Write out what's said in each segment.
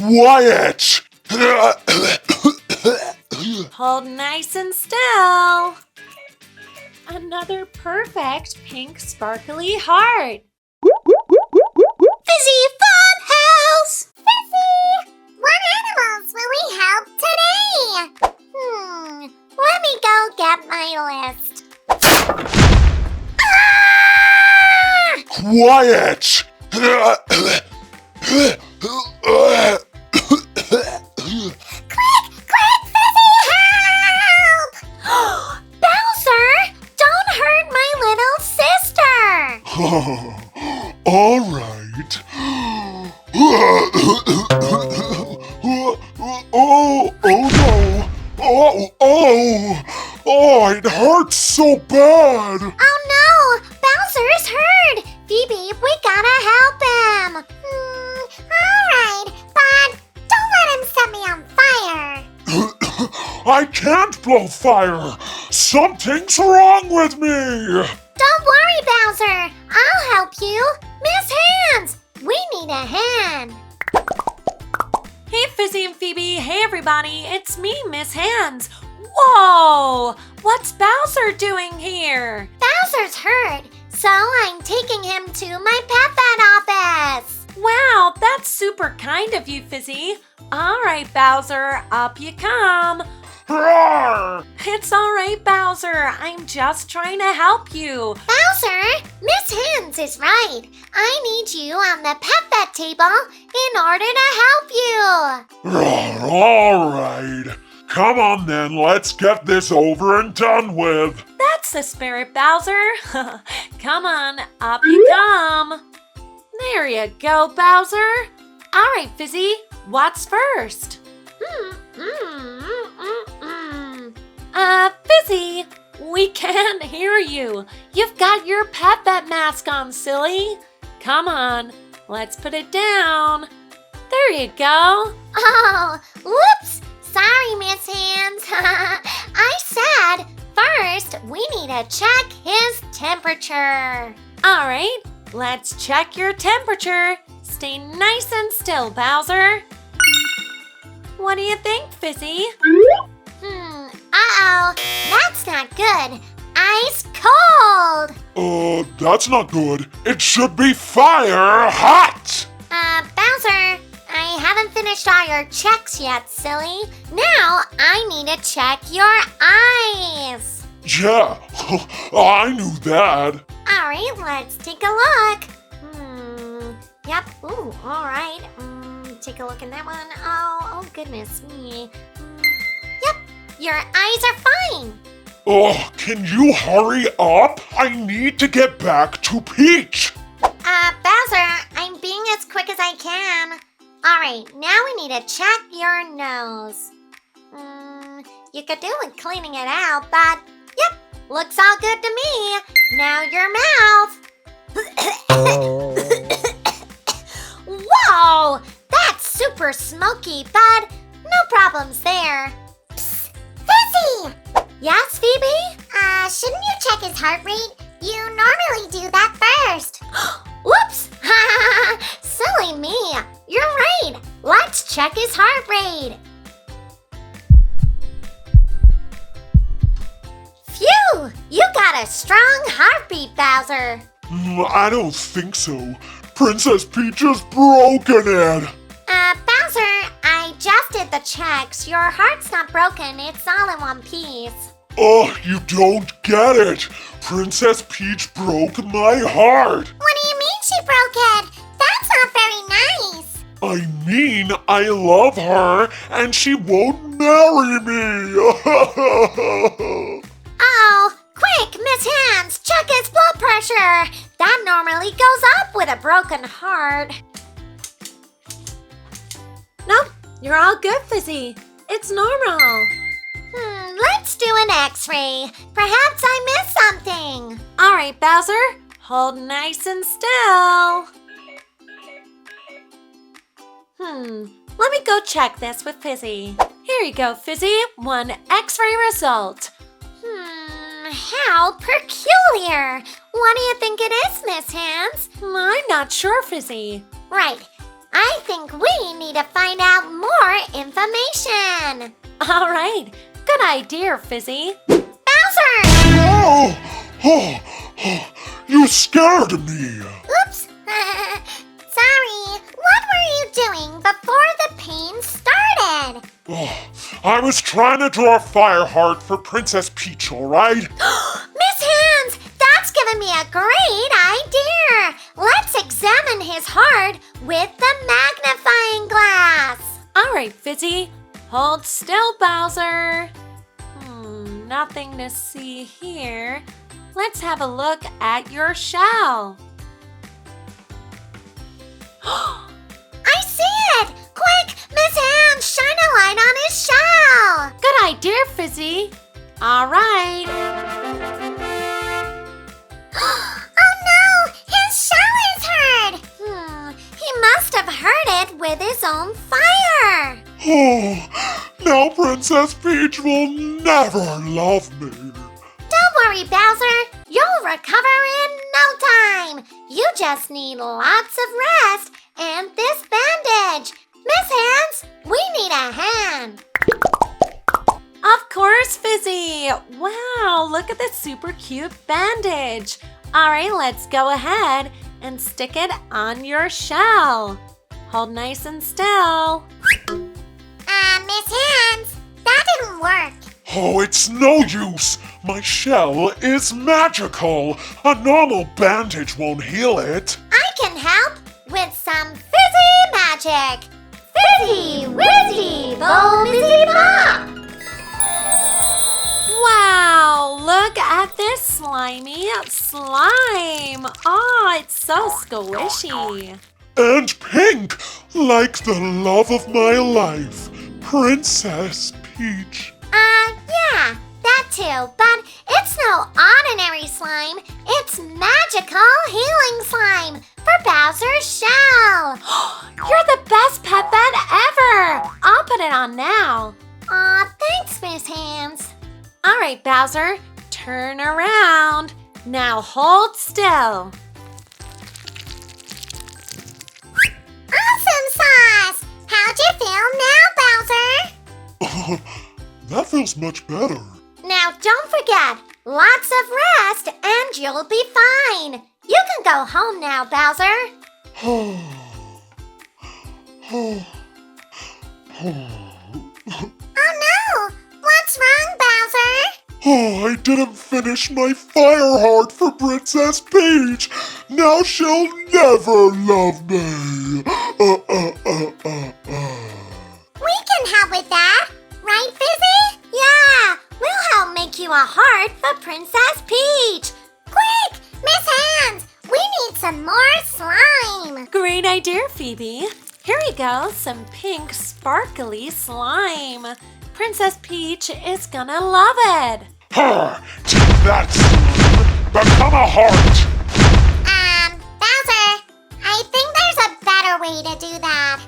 Quiet! Hold nice and still. Another perfect pink sparkly heart. Fizzy Fun House! Fizzy! What animals will we help today? Let me go get my list. Ah! Quiet! Quick, Fizzy, help! Bowser, don't hurt my little sister! All right. Oh no! Oh, it hurts so bad! Oh no! Bowser's hurt! Phoebe, we gotta help him! Alright, but don't let him set me on fire! I can't blow fire! Something's wrong with me! Don't worry, Bowser! I'll help you! Miss Hands! We need a hand! Hey, Fizzy and Phoebe. Hey, everybody. It's me, Miss Hands. Whoa! What's Bowser doing here? Bowser's hurt, so I'm taking him to my pet vet office! Wow, that's super kind of you, Fizzy. All right, Bowser, up you come. Roar! It's all right, Bowser. I'm just trying to help you. Bowser, Miss Hands is right. I need you on the pet vet table in order to help you. Roar, all right. Come on then, let's get this over and done with. That's the spirit, Bowser. Come on, up you come. There you go, Bowser. All right, Fizzy, what's first? Fizzy, we can't hear you. You've got your pet vet mask on, silly. Come on, let's put it down. There you go. Oh, whoops! Sorry, Miss Hands. I said first we need to check his temperature. All right, let's check your temperature. Stay nice and still, Bowser. What do you think, Fizzy? Uh-oh, that's not good. Ice cold. That's not good. It should be fire hot! Bowser, I haven't finished all your checks yet, silly. Now I need to check your eyes. Yeah, I knew that. All right, let's take a look. Yep, ooh, all right. Take a look in that one. Oh goodness me. Yep, your eyes are fine. Oh, can you hurry up? I need to get back to Peach. Bowser, I'm being as quick as I can. All right, now we need to check your nose. You could do with cleaning it out, but yep, looks all good to me. Now your mouth. Whoa, that's super smoky, but no problems there. Psst, Fizzy! Yes, Phoebe? Shouldn't you check his heart rate? You normally do that first. Whoops! Silly me. You're right. Let's check his heart rate. Phew! You got a strong heartbeat, Bowser. I don't think so. Princess Peach has broken it. Bowser, I just did the checks. Your heart's not broken. It's all in one piece. Oh, you don't get it. Princess Peach broke my heart. What do you mean she broke it? That's not very nice. I mean, I love her, and she won't marry me. Oh, quick, Miss Hands, check his blood pressure. That normally goes up with a broken heart. Nope, you're all good, Fizzy. It's normal. Let's do an x-ray. Perhaps I missed something. All right, Bowser, hold nice and still. Let me go check this with Fizzy. Here you go, Fizzy, one x-ray result. How peculiar. What do you think it is, Miss Hands? I'm not sure, Fizzy. Right. I think we need to find out more information. All right, good idea, Fizzy. Bowser! Oh, you scared me. Oops. Sorry. What were you doing before the pain started? Oh, I was trying to draw a fire heart for Princess Peach, all right? Miss Hands, that's given me a great idea. Let's examine his heart with the magnifying glass. All right, Fizzy, hold still, Bowser. Nothing to see here. Let's have a look at your shell. I see it! Quick, Miss Hands, shine a light on his shell. Good idea, Fizzy. All right. Oh no, his shell is hurt. He must have hurt it with his own fire. Oh, now Princess Peach will never love me. Don't worry, Bowser. You'll recover in no time. You just need lots of rest and this bandage. Miss Hands, we need a hand. Of course, Fizzy. Wow, look at this super cute bandage. All right, let's go ahead and stick it on your shell. Hold nice and still. Miss Hands, that didn't work. Oh, it's no use. My shell is magical. A normal bandage won't heal it. I can help with some fizzy magic. Fizzy, whizzy, bo-bizzy pop. Wow, look at this slimy slime. Oh, it's so squishy. And pink, like the love of my life, Princess Peach. Yeah, that too, but it's no ordinary slime. It's magical healing slime for Bowser's shell. You're the best pet bed ever. I'll put it on now. Aw, thanks, Miss Hands. All right, Bowser, turn around. Now hold still. Awesome sauce! How'd you feel now, Bowser? That feels much better. Now don't forget, lots of rest and you'll be fine. You can go home now, Bowser. Oh no! What's wrong, Bowser? Oh, I didn't finish my fire heart for Princess Peach. Now she'll never love me. We can help with that, right, Fizzy? Yeah, we'll help make you a heart for Princess Peach. Quick, Miss Hands, we need some more slime. Great idea, Phoebe. Here we go, some pink sparkly slime. Princess Peach is gonna love it. Take that, slime. Become a heart. Bowser, I think there's a better way to do that.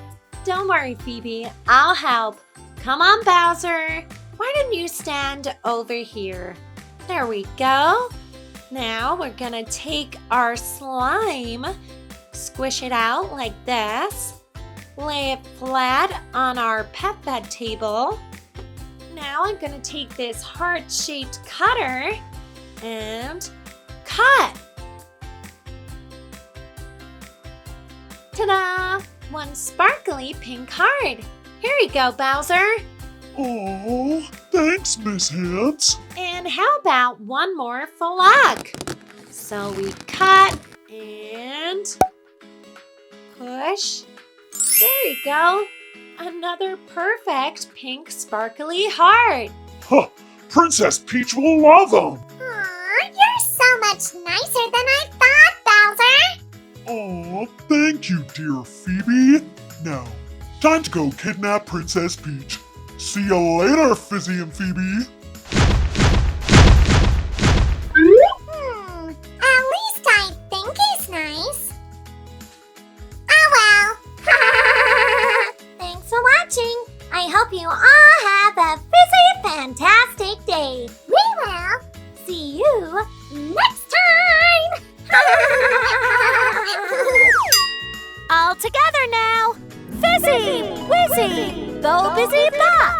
Don't worry, Phoebe. I'll help. Come on, Bowser. Why don't you stand over here? There we go. Now we're gonna take our slime, squish it out like this, lay it flat on our pet bed table. Now I'm gonna take this heart-shaped cutter and cut. Ta-da! One sparkly pink heart. Here you go, Bowser. Oh, thanks, Miss Hands. And how about one more for luck? So we cut and push. There you go. Another perfect pink sparkly heart. Huh, Princess Peach will love them. Aw, you're so much nicer than I thought, Bowser. Oh, thank you, dear Phoebe. Now, time to go kidnap Princess Peach. See you later, Fizzy and Phoebe. At least I think he's nice. Oh well. Thanks for watching. I hope you all have a fizzy fantastic day. We will see you next time. All together now. Fizzy! Go Fizzy, bye!